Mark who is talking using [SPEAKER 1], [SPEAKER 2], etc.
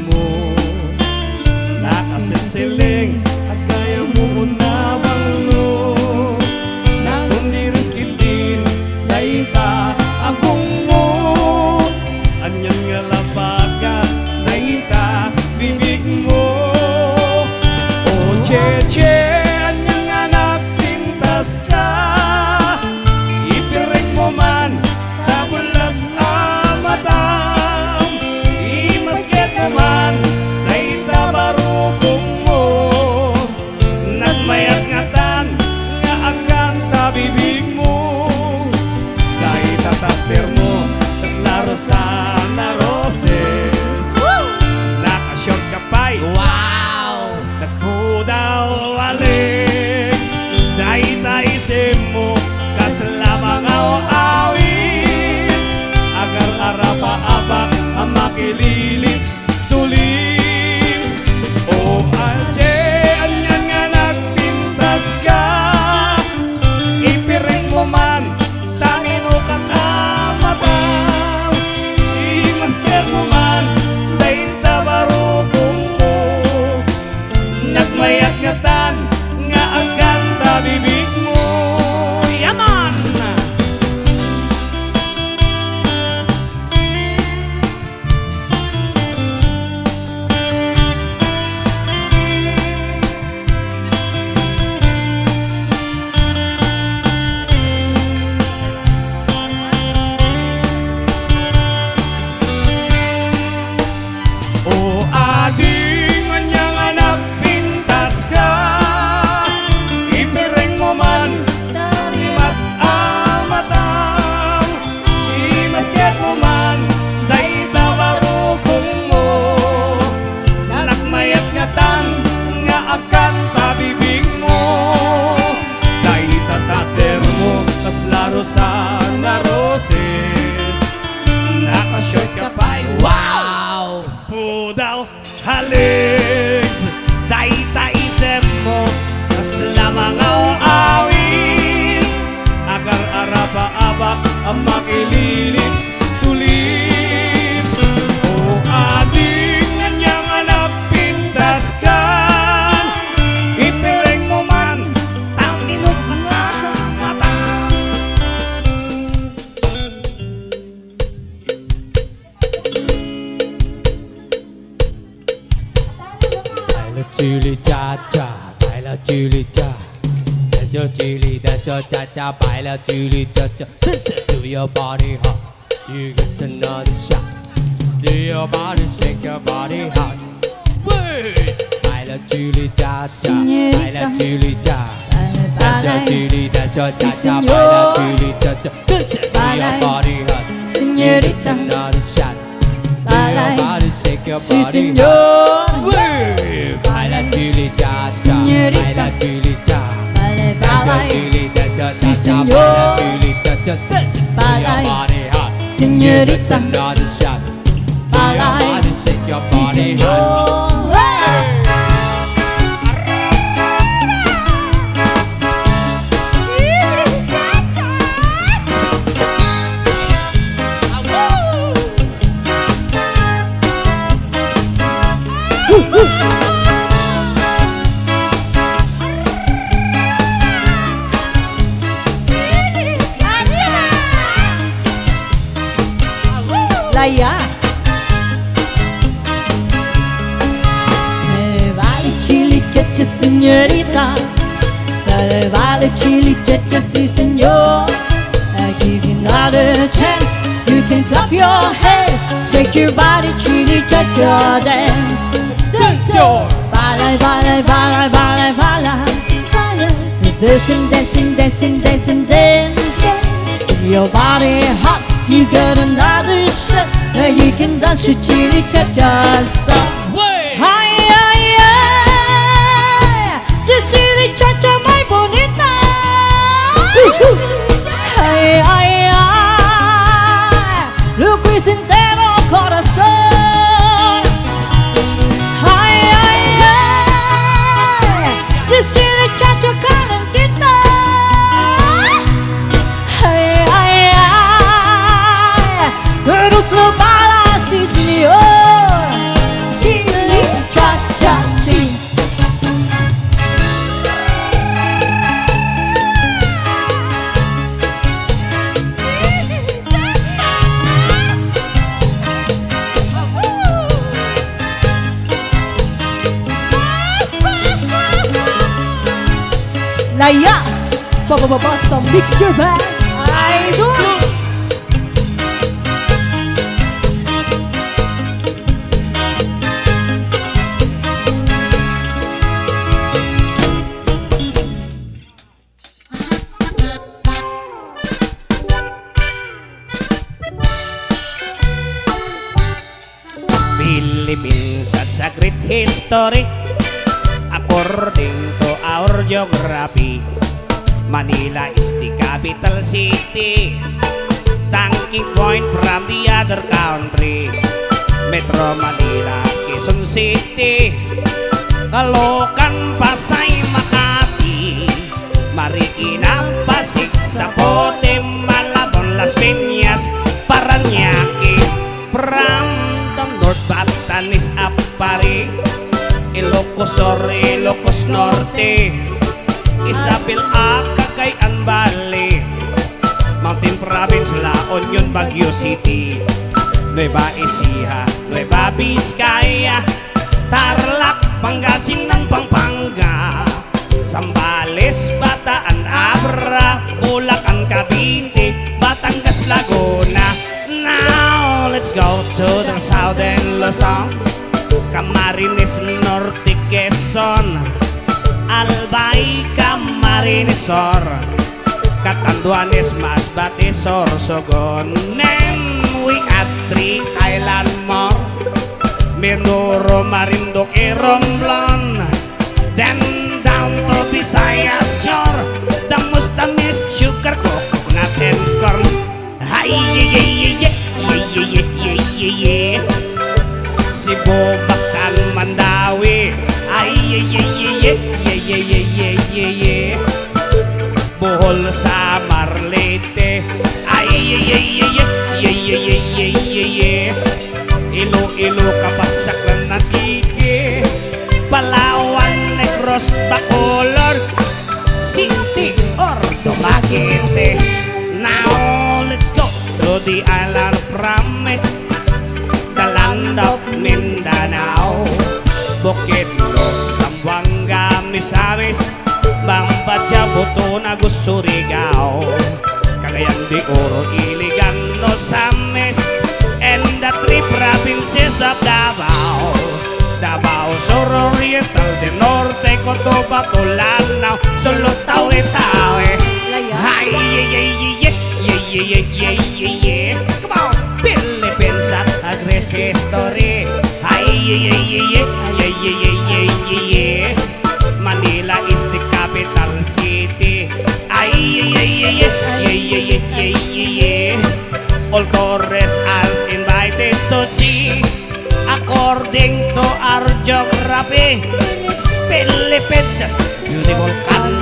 [SPEAKER 1] mo. Nakasilsiling at kaya mo unawang no. Na kundiris kitin, dayta agong mo. Anyan nga labaga, dayta bibig mo. O cheche, anyan nga nagpintas ka. Ipiring mo man, tabulat amatam. Imasket mo man, dayta barukong mo. Nagmayat ngatan, nga akan tabibig mo. Dayta takder mo, tas laro sa naroses. Nakashort ka pa'y, wow! Nagpudaw Alex. Dayta isip mo, kaslamangaw awis. Agar arapa-abak ang makililips tulips. O alche, anyan nga nagpintas ka. Ipiring mo man, taminukat amatam. Imasket mo man, dayta barukong mo. Nagmayat ngatan, nga agan tabibig mo. Yaman! O ading anya nga nagpintas ka. Ipiring mo man, mat amatam. Imasket mo man, dayta barukong mo. Nakmayat ngatan, nga akan tabibig mo. Dayta tater mo, tas laro sa naroses. Nakashort ka pa'y, wow! Pudaw Alex. Dayta isip mo, tas lamangaw awis. Agar arapa-abak ang makililips tulips. O ading anyang anak pintas ka. Ipiring mo man, taminok ka nga mata.
[SPEAKER 2] Baila chili cha cha, baila chili cha. That's your chili, that's your cha cha. Baila chili cha cha. Listen to your body hot. You get another shot. Do your body shake your body hot. Wait. Baila chili cha cha, baila chili cha. That's your chili, that's your cha cha. Baila chili cha cha. Listen to your body hot. You get another shot. Do your body shake your body hot. Wait. Baila chili cha cha, baila chili cha. That's your chili, that's your cha cha. Baila chili cha cha. Listen to your body hot. You get another shot. Do your body shake your body hot.
[SPEAKER 3] Laya. Vale chili cha-cha, señorita. Vale chili cha-cha, sí, señor. I give you another chance. You can clap your hands, shake your body, chili cha-cha, dance.
[SPEAKER 2] Dance your
[SPEAKER 3] Vale, vale, vale, vale, vale. Dancing, dancing, dancing, dancing, dancing. Your body hot, you got another shot. Now you can dance your chili cha-cha stop.
[SPEAKER 2] way.
[SPEAKER 3] Ay, ay, ay, just chili cha-cha, my bonita. Ay, ay, ay, lo que sincero corazón. Ay, ay, ay, just chili cha-cha calentita. Ay, ay, ay, pero slow bala, sí, señor. Laya, basta mixture band, idol.
[SPEAKER 1] Philippines at sa great history, according to our geography, Manila is the capital city, tanking point from the other country. Metro Manila, Quezon City, Caloocan, Pasay, Makati, Marikina, Pasig, Zapote, Malabon, Las Piñas, Parañaque. From the north, Batanes, Apari, Ilocos Sur, Ilocos Norte, Isabel, Cagayan Valley, Mountain Province, La Union, Baguio City, Nueva Ecija, Nueva Vizcaya, Tarlac, Pangasinan, Pampanga, Zambales, Bataan, Abra, Bulacan, Cavite, Batangas, Laguna. Now let's go to the southern Luzon, Camarines Norte, Quezon, Albay, Camarines Sur, Catanduanes, Masbate, Sorsogon. Then we add 3 island more, Mindoro, Marinduque, Romblon. Then down to Visayas shore, the Mustamis, sugar, coconut and corn. Ay, Cebu, Bacan, Mandawi. Ay, Bohol, Samar, Leyte. Ay, Iloilo, Kabasaklan, Antique, Palawan, Negros, Bacolod, City, or Dumaguete. Now let's go to the island of promise, the land of Mindanao, Bukidnon, Zamboanga, Misamis, Bambatya, Butuan, Agus, Surigao, Cagayan de Oro, Iligan, Osamis, and the 3 provinces of Davao, Davao Sur Oriental, de Norte, Cotabato, Lanao, Sulu, Tawi-Tawi. Hi, yeah. Come on, Philippines at a great history. Hi, yeah. Manila is the capital city. Ay, yeah. All tourists are invited to see, according to our geography, Philippines is beautiful country.